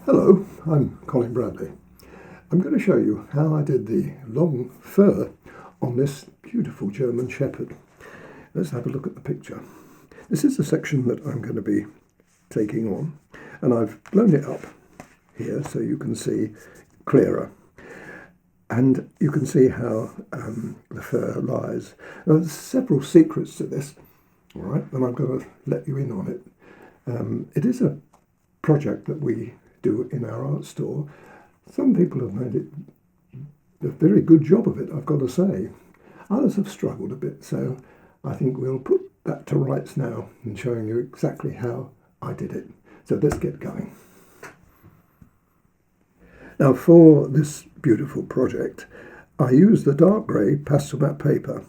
Hello, I'm Colin Bradley. I'm going to show you how I did the long fur on this beautiful German Shepherd. Let's have a look at the picture. This is the section that I'm going to be taking on, and I've blown it up here so you can see clearer. And you can see how the fur lies. Now, there's several secrets to this, all right, and I'm going to let you in on it. It is a project that we do in our art store. Some people have made it a very good job of it, I've got to say. Others have struggled a bit, so I think we'll put that to rights now and showing you exactly how I did it. So let's get going. Now, for this beautiful project, I used the dark grey pastel matte paper.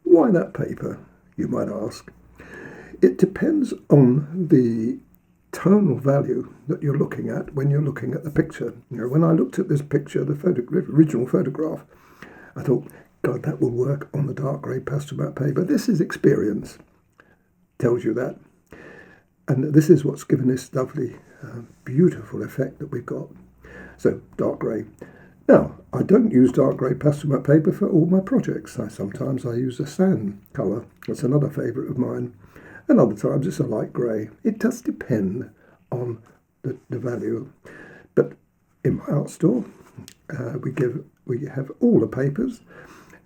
Why that paper, you might ask? It depends on the tonal value that you're looking at when you're looking at the picture. You know, when I looked at this picture, the original photograph, I thought, God, that will work on the dark grey pastel matte paper. This is experience, tells you that. And this is what's given this lovely, beautiful effect that we've got. So, dark grey. Now, I don't use dark grey pastel matte paper for all my projects. Sometimes I use a sand colour. That's another favourite of mine. And other times it's a light grey. It does depend on the value. But in my art store, we have all the papers,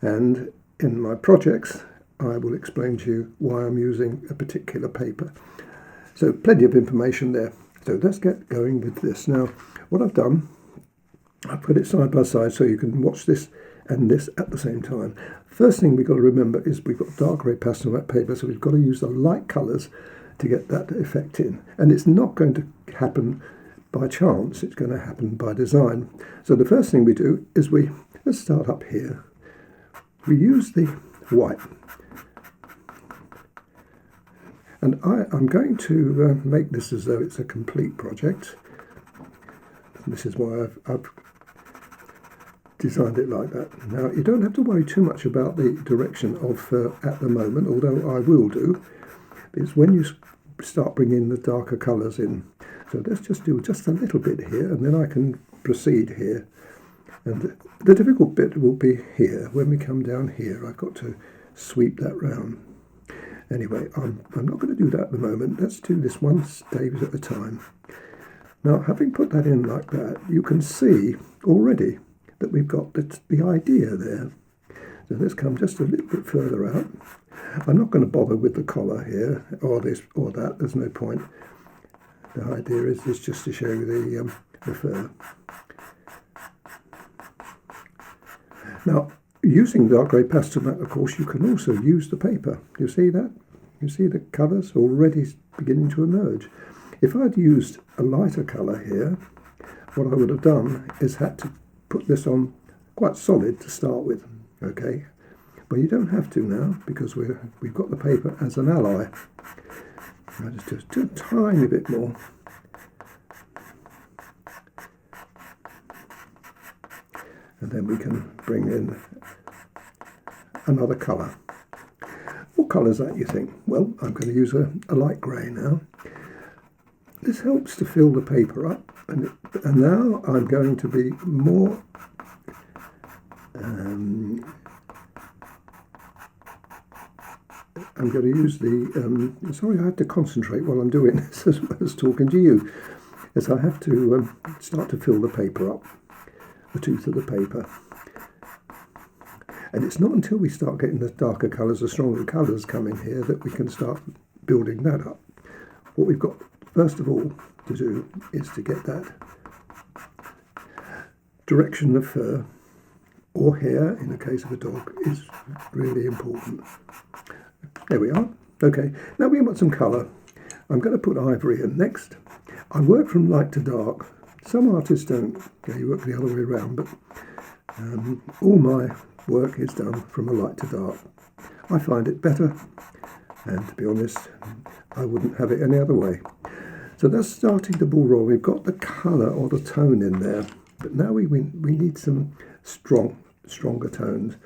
and in my projects, I will explain to you why I'm using a particular paper. So plenty of information there. So let's get going with this. Now, what I've done, I've put it side by side so you can watch this and this at the same time. First thing we've got to remember is we've got dark grey pastel matte paper, so we've got to use the light colours to get that effect in. And it's not going to happen by chance, it's going to happen by design. So the first thing we do is let's start up here. We use the white. And I'm going to make this as though it's a complete project. This is why I've designed it like that. Now, you don't have to worry too much about the direction of fur at the moment, although I will do. It's when you start bringing the darker colours in. So let's just do just a little bit here, and then I can proceed here. And the difficult bit will be here. When we come down here, I've got to sweep that round. Anyway, I'm not going to do that at the moment. Let's do this one stage at a time. Now, having put that in like that, you can see already that we've got the idea there. So let's come just a little bit further out. I'm not going to bother with the collar here, or this or that. There's no point. The idea is just to show you the fur. Now, using dark grey pastel matte, of course, you can also use the paper. You see that? You see the colours already beginning to emerge. If I'd used a lighter colour here, what I would have done is had to put this on quite solid to start with, okay? But you don't have to now, because we've got the paper as an ally. I'll just do a tiny bit more. And then we can bring in another colour. What colour is that, you think? Well, I'm going to use a light grey now. This helps to fill the paper up, and now I'm going to be more I'm going to use the sorry, I have to concentrate while I'm doing this as well as talking to you, as I have to start to fill the paper up, the tooth of the paper. And it's not until we start getting the darker colours, the stronger colours come in here, that we can start building that up. What we've got first of all to do is to get that direction of fur, or hair in the case of a dog, is really important. There we are. Okay, now we want some colour. I'm going to put ivory in next. I work from light to dark. Some artists don't. You work the other way around, but all my work is done from a light to dark. I find it better, and to be honest, I wouldn't have it any other way. So that's starting the ball roll. We've got the colour or the tone in there, but now we need some stronger tones.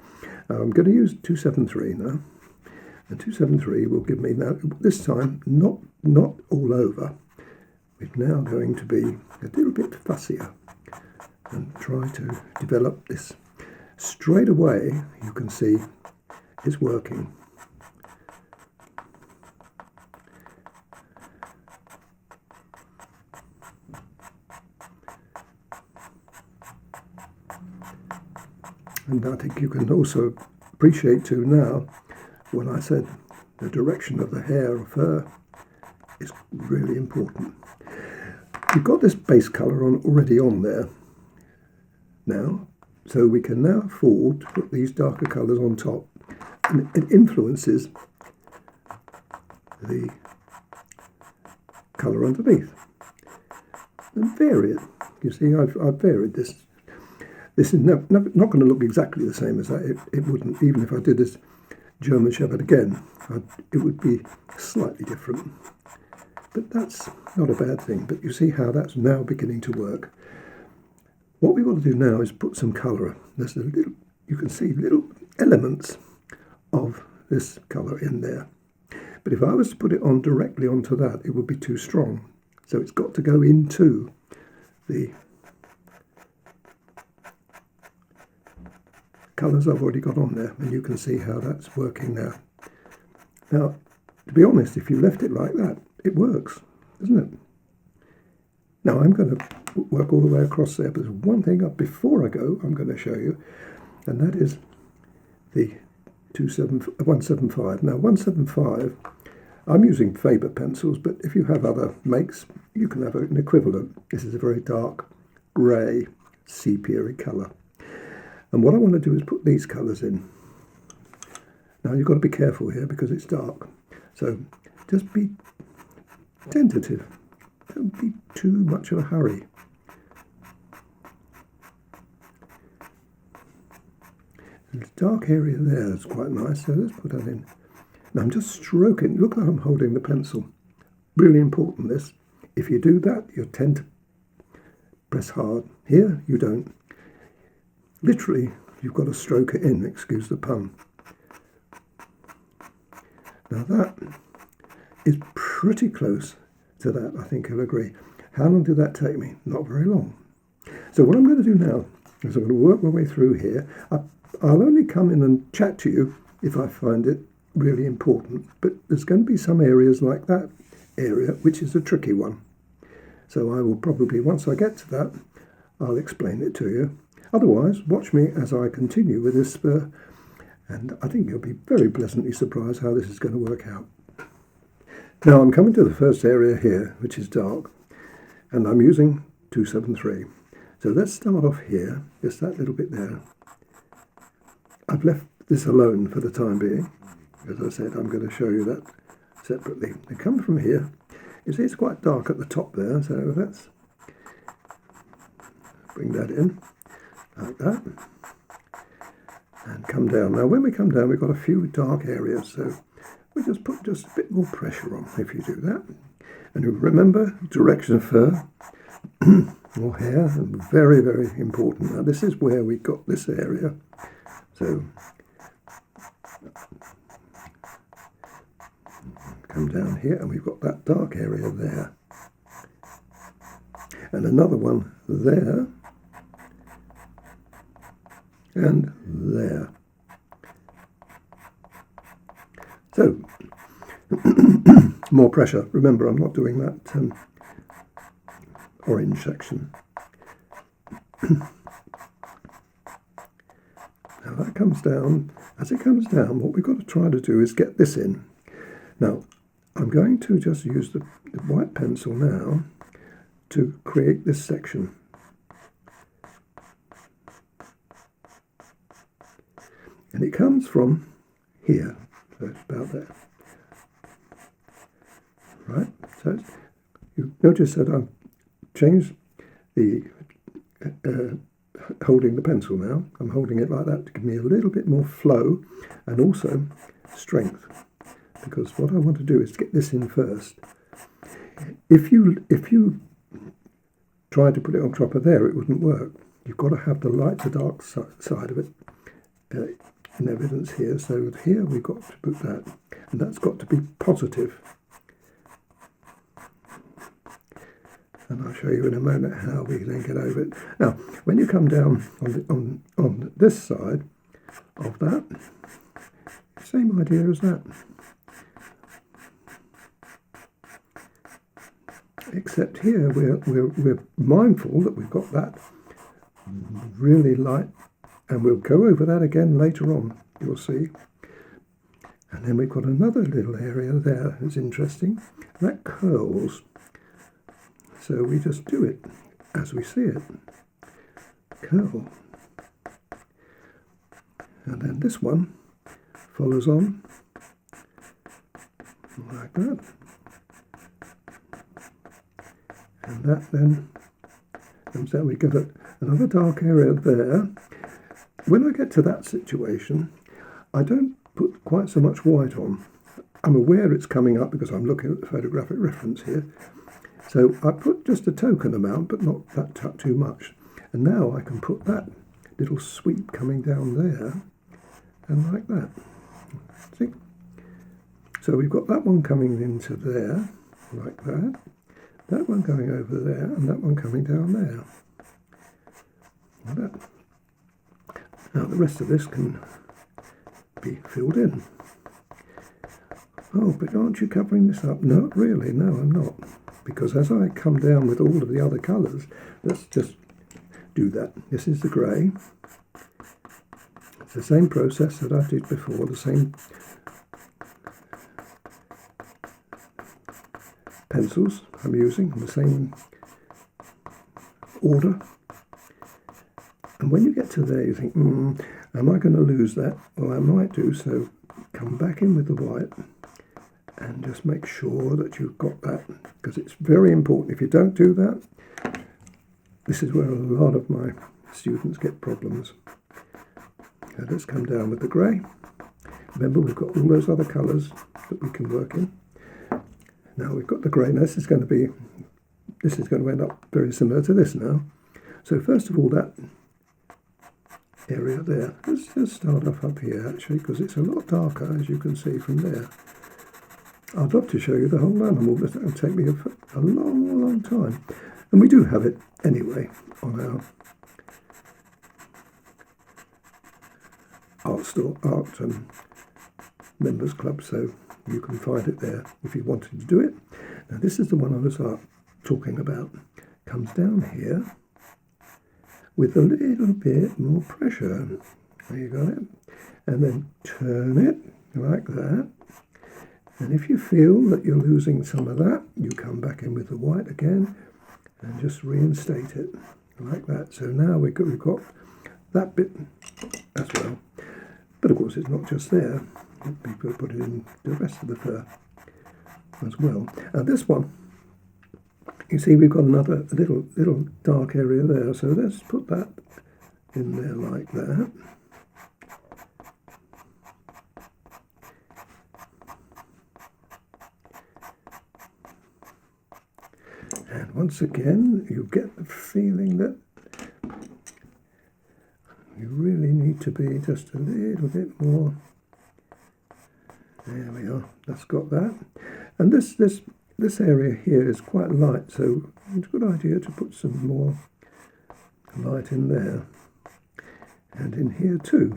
I'm going to use 273 now, and 273 will give me now, this time not all over, is now going to be a little bit fussier and try to develop this. Straight away you can see it's working. And I think you can also appreciate too now when I said the direction of the hair or fur is really important. You've got this base colour already on there now, so we can now afford to put these darker colours on top, and it influences the colour underneath. And vary it. You see, I've varied this. This is not going to look exactly the same as that. It wouldn't, even if I did this German Shepherd again, it would be slightly different. But that's not a bad thing. But you see how that's now beginning to work. What we've got to do now is put some colour. There's a little, you can see little elements of this colour in there. But if I was to put it on directly onto that, it would be too strong. So it's got to go into the colours I've already got on there, and you can see how that's working now. Now, to be honest, if you left it like that, it works, doesn't it? Now I'm going to work all the way across there, but there's one thing up before I go I'm going to show you, and that is the 175. Now 175, I'm using Faber pencils, but if you have other makes, you can have an equivalent. This is a very dark grey sepia colour. And what I want to do is put these colours in. Now you've got to be careful here because it's dark. So just be tentative. Don't be too much of a hurry. The dark area there is quite nice, so let's put that in. Now I'm just stroking. Look how I'm holding the pencil. Really important this. If you do that, you tend to press hard. Here, you don't. Literally, you've got to stroke it in, excuse the pun. Now that is pretty close to that, I think you'll agree. How long did that take me? Not very long. So what I'm going to do now is I'm going to work my way through here. I'll only come in and chat to you if I find it really important, but there's going to be some areas like that area, which is a tricky one. So I will probably, once I get to that, I'll explain it to you. Otherwise, watch me as I continue with this spur, and I think you'll be very pleasantly surprised how this is going to work out. Now I'm coming to the first area here, which is dark, and I'm using 273. So let's start off here, just that little bit there. I've left this alone for the time being. As I said, I'm going to show you that separately. I come from here. You see it's quite dark at the top there, so let's bring that in. Like that, and come down. Now when we come down, we've got a few dark areas, so we just put just a bit more pressure on if you do that. And remember, direction of fur or hair, very, very important. Now this is where we got this area, so come down here and we've got that dark area there, and another one there, and there. So, more pressure. Remember, I'm not doing that orange section. Now that comes down. As it comes down, what we've got to try to do is get this in. Now, I'm going to just use the white pencil now to create this section. And it comes from here, so it's about there. Right, so you notice that I've changed the holding the pencil now. I'm holding it like that to give me a little bit more flow and also strength, because what I want to do is get this in first. If you tried to put it on top of there, it wouldn't work. You've got to have the light to dark side of it in evidence here. So here we've got to put that, and that's got to be positive. and I'll show you in a moment how we then get over it. Now, when you come down on this side of that, same idea as that, except here we're mindful that we've got that really light, and we'll go over that again later on, you'll see. And then we've got another little area there that's interesting, that curls. So we just do it as we see it. Curl. And then this one follows on like that. And that then comes down. We get another dark area there. When I get to that situation, I don't put quite so much white on. I'm aware it's coming up because I'm looking at the photographic reference here. So I put just a token amount, but not that too much. And now I can put that little sweep coming down there, and like that. See? So we've got that one coming into there, like that. That one going over there, and that one coming down there. Like that. Now the rest of this can be filled in. Oh, but aren't you covering this up? No, really, no, I'm not. Because as I come down with all of the other colours, let's just do that. This is the grey. It's the same process that I did before, the same pencils I'm using, the same order. And when you get to there, you think, am I going to lose that? Well, I might do, so come back in with the white and just make sure that you've got that, because it's very important. If you don't do that, this is where a lot of my students get problems. So let's come down with the grey. Remember, we've got all those other colours that we can work in. Now we've got the grey. Now this is going to end up very similar to this now. So first of all, that area there, let's just start off up here actually, because it's a lot darker, as you can see from there. I'd love to show you the whole animal, but it'll take me a long, long time. And we do have it anyway on our art members club, so you can find it there if you wanted to do it. Now this is the one I was talking about. Comes down here with a little bit more pressure. There you got it. And then turn it like that. And if you feel that you're losing some of that, you come back in with the white again and just reinstate it like that. So now we've got that bit as well. But of course it's not just there. We've got to put it in the rest of the fur as well. And this one, you see we've got another little dark area there. So let's put that in there like that. And once again, you get the feeling that you really need to be just a little bit more. There we are. That's got that. And this area here is quite light, so it's a good idea to put some more light in there, and in here too.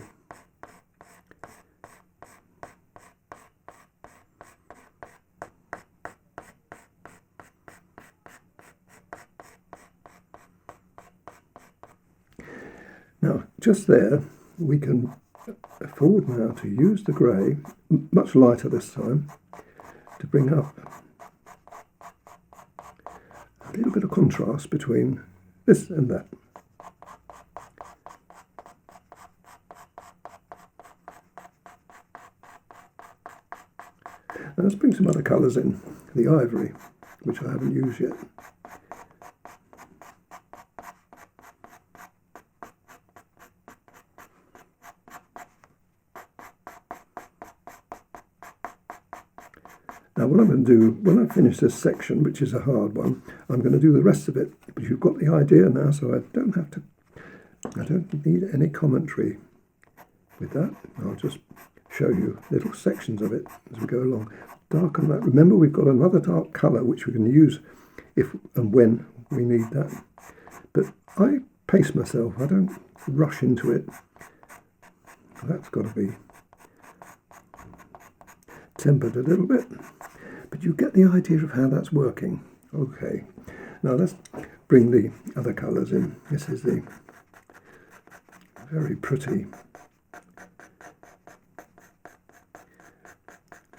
Now, just there, we can afford now to use the grey, much lighter this time, to bring up a little bit of contrast between this and that. Now let's bring some other colours in. The ivory, which I haven't used yet. Now what I'm going to do, when I finish this section, which is a hard one, I'm going to do the rest of it. But you've got the idea now, so I don't need any commentary with that. I'll just show you little sections of it as we go along. Darken that. Remember, we've got another dark colour which we can use if and when we need that. But I pace myself, I don't rush into it. That's got to be tempered a little bit, but you get the idea of how that's working. Okay, now let's bring the other colours in. This is the very pretty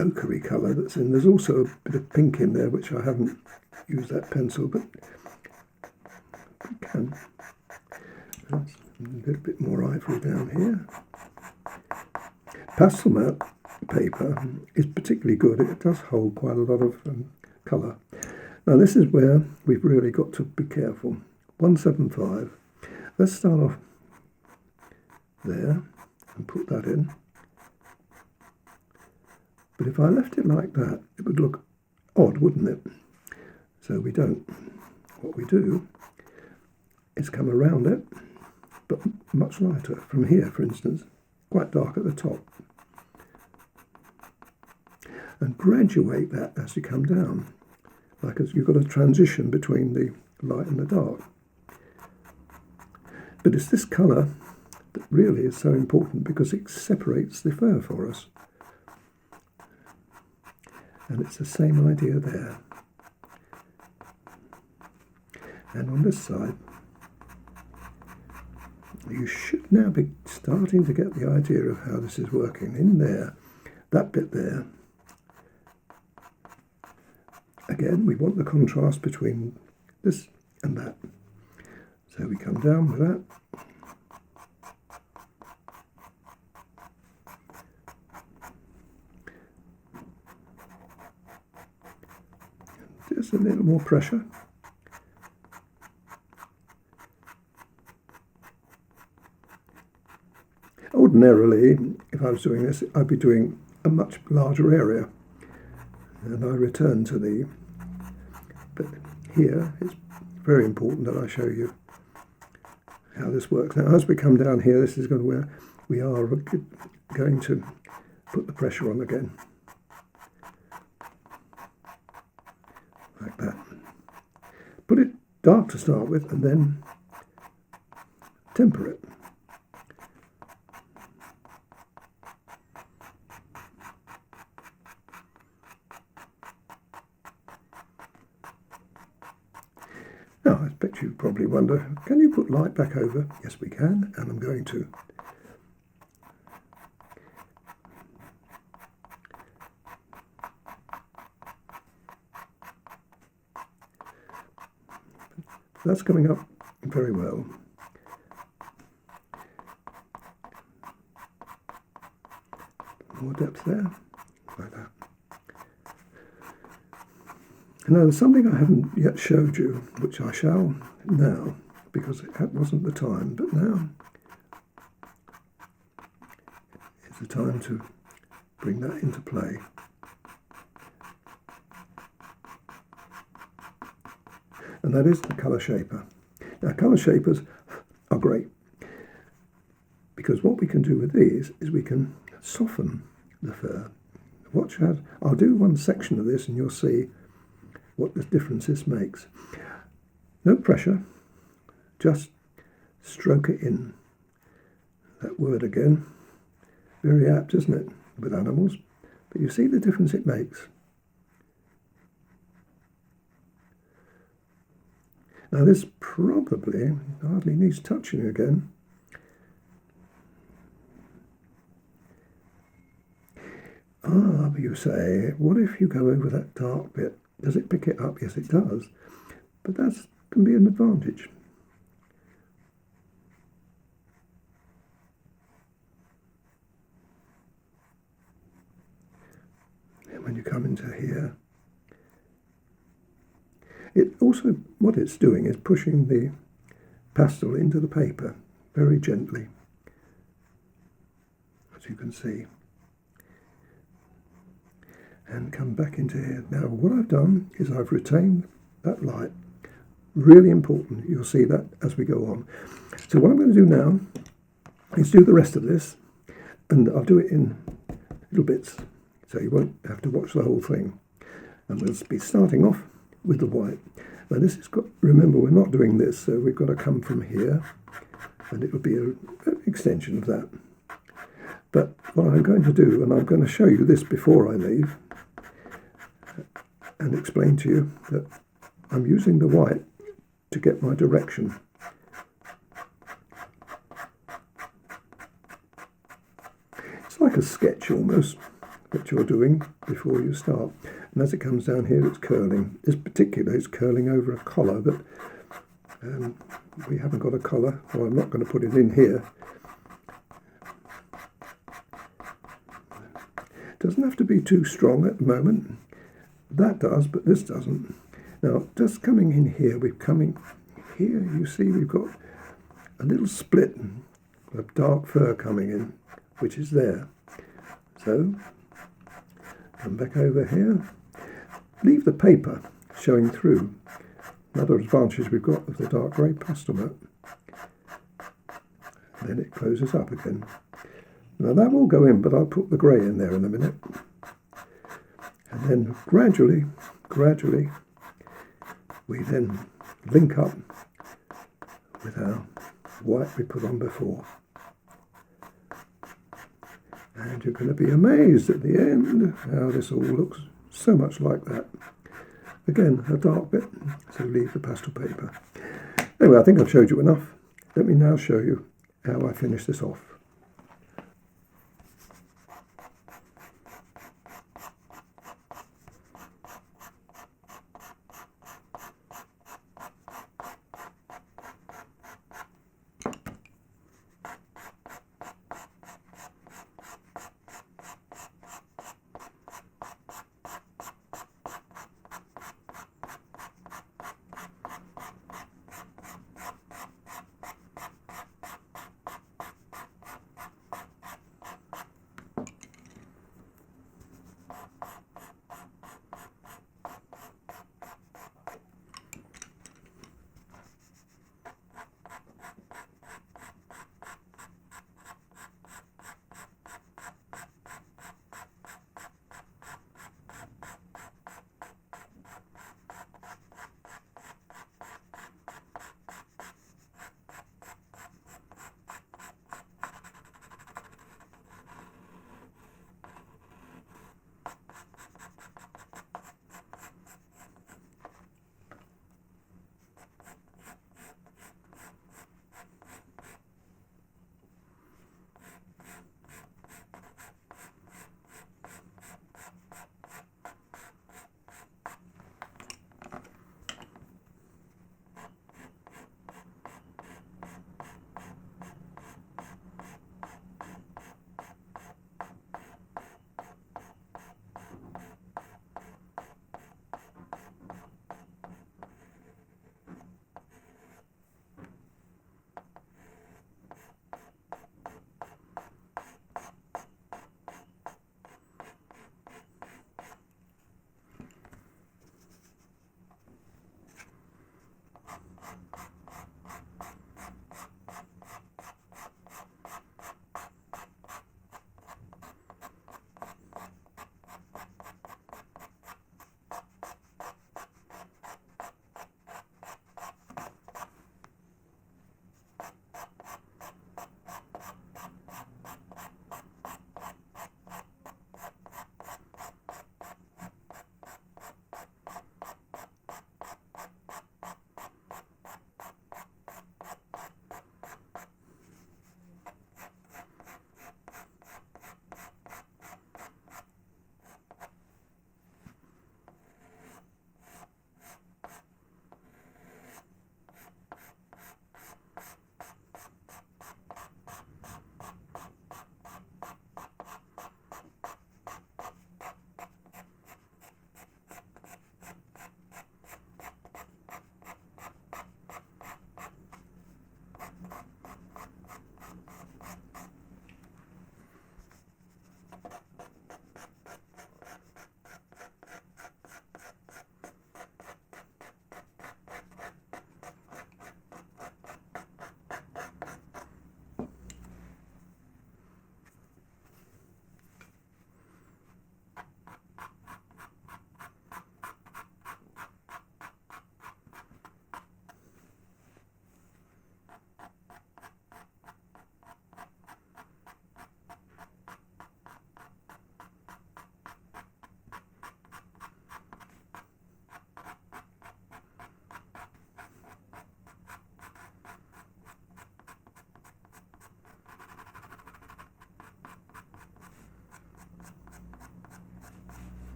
ochre colour that's in. There's also a bit of pink in there, which I haven't used that pencil, but we can. There's a little bit more ivory down here. Pastel matte paper is particularly good. It does hold quite a lot of colour. Now this is where we've really got to be careful. 175. Let's start off there and put that in. But if I left it like that, it would look odd, wouldn't it? So we don't. What we do is come around it, but much lighter. From here, for instance, quite dark at the top. And graduate that as you come down, like as you've got a transition between the light and the dark. But it's this colour that really is so important because it separates the fur for us. And it's the same idea there. And on this side, you should now be starting to get the idea of how this is working. In there, that bit there, again, we want the contrast between this and that. So we come down with that. Just a little more pressure. Ordinarily, if I was doing this, I'd be doing a much larger area. And I return to but here it's very important that I show you how this works. Now, as we come down here, this is going to where we are going to put the pressure on again. Like that. Put it dark to start with and then temper it. Now, I expect you probably wonder, can you put light back over? Yes, we can, and I'm going to. That's coming up very well. More depth there, like that. Now, there's something I haven't yet showed you, which I shall now, because it wasn't the time, but now is the time to bring that into play. And that is the colour shaper. Now, colour shapers are great, because what we can do with these is we can soften the fur. Watch out. I'll do one section of this and you'll see what the difference this makes. No pressure, just stroke it in. That word again, very apt, isn't it, with animals? But you see the difference it makes. Now this probably hardly needs touching again. But you say, what if you go over that dark bit? Does it pick it up? Yes, it does. But that can be an advantage. And when you come into here, it also, what it's doing is pushing the pastel into the paper very gently, as you can see. And come back into here. Now, what I've done is I've retained that light. Really important. You'll see that as we go on. So what I'm going to do now is do the rest of this, and I'll do it in little bits, so you won't have to watch the whole thing. And we'll be starting off with the white. Now this has got, remember we're not doing this, so we've got to come from here, and it would be an extension of that. But what I'm going to do, and I'm going to show you this before I leave, and explain to you that I'm using the white to get my direction. It's like a sketch almost that you're doing before you start. And as it comes down here, it's curling. This particular is curling over a collar, but we haven't got a collar, so I'm not going to put it in here. It doesn't have to be too strong at the moment. That does, but this doesn't. Now, just coming in here, we're coming here, you see we've got a little split of dark fur coming in, which is there. So, come back over here. Leave the paper showing through. Another advantage we've got of the dark grey pastel mat. Then it closes up again. Now that will go in, but I'll put the grey in there in a minute. And then gradually, we then link up with our white we put on before. And you're going to be amazed at the end how this all looks so much like that. Again, a dark bit, so leave the pastel paper. Anyway, I think I've showed you enough. Let me now show you how I finish this off.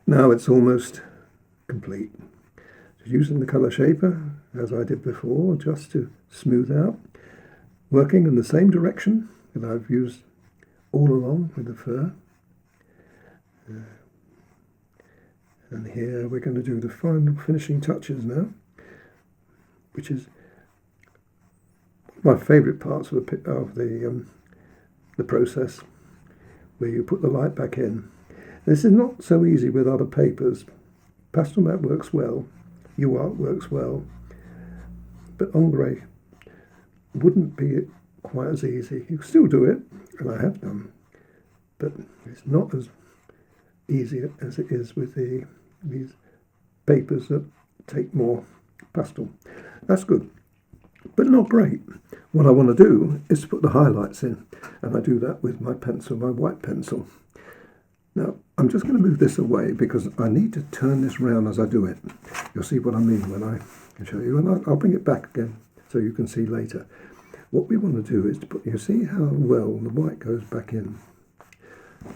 Now it's almost complete. Just using the colour shaper, as I did before, just to smooth out, working in the same direction that I've used all along with the fur. And here we're going to do the final finishing touches now, which is my favourite parts of the process, where you put the light back in. This is not so easy with other papers. Pastel matte works well, UART works well, but ombre wouldn't be quite as easy. You can still do it, and I have done, but it's not as easy as it is with these papers that take more pastel. That's good, but not great. What I want to do is to put the highlights in, and I do that with my pencil, my white pencil. Now, I'm just going to move this away because I need to turn this round as I do it. You'll see what I mean when I show you, and I'll bring it back again so you can see later. What we want to do is to put, you see how well the white goes back in.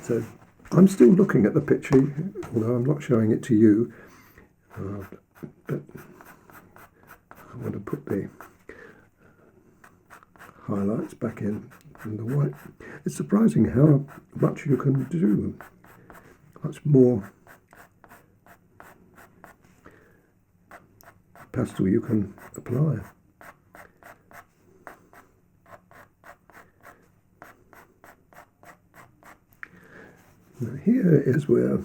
So I'm still looking at the picture, although I'm not showing it to you, but I want to put the highlights back in the white. It's surprising how much you can do, much more pastel you can apply. Now here is where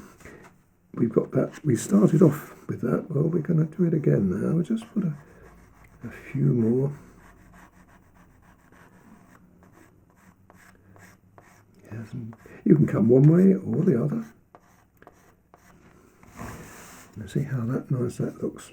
we've got that. We started off with that. Well, we're going to do it again now. We'll just put a few more. Yes, you can come one way or the other. Now see how nice that looks.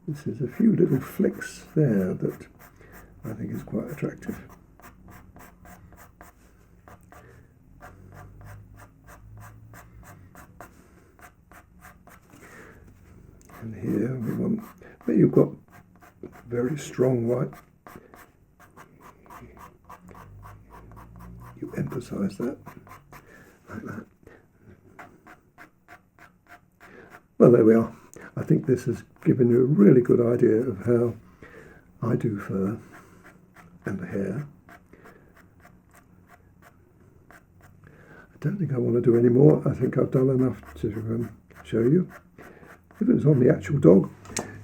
This is a few little flicks there that I think is quite attractive. And here we want, but you've got very strong white. You emphasize that, like that. Well, there we are. I think this has given you a really good idea of how I do fur and the hair. I don't think I want to do any more. I think I've done enough to show you. If it was on the actual dog,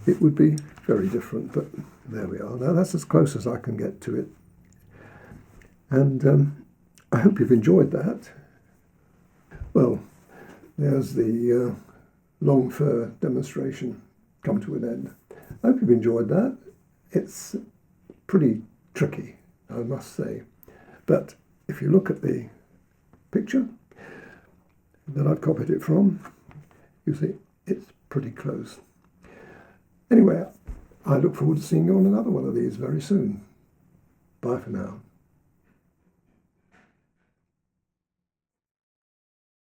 it would be very different, but there we are. Now that's as close as I can get to it. And I hope you've enjoyed that. Well, there's the long fur demonstration come to an end. I hope you've enjoyed that. It's pretty tricky, I must say. But if you look at the picture that I've copied it from, you see it's pretty close. Anyway, I look forward to seeing you on another one of these very soon. Bye for now.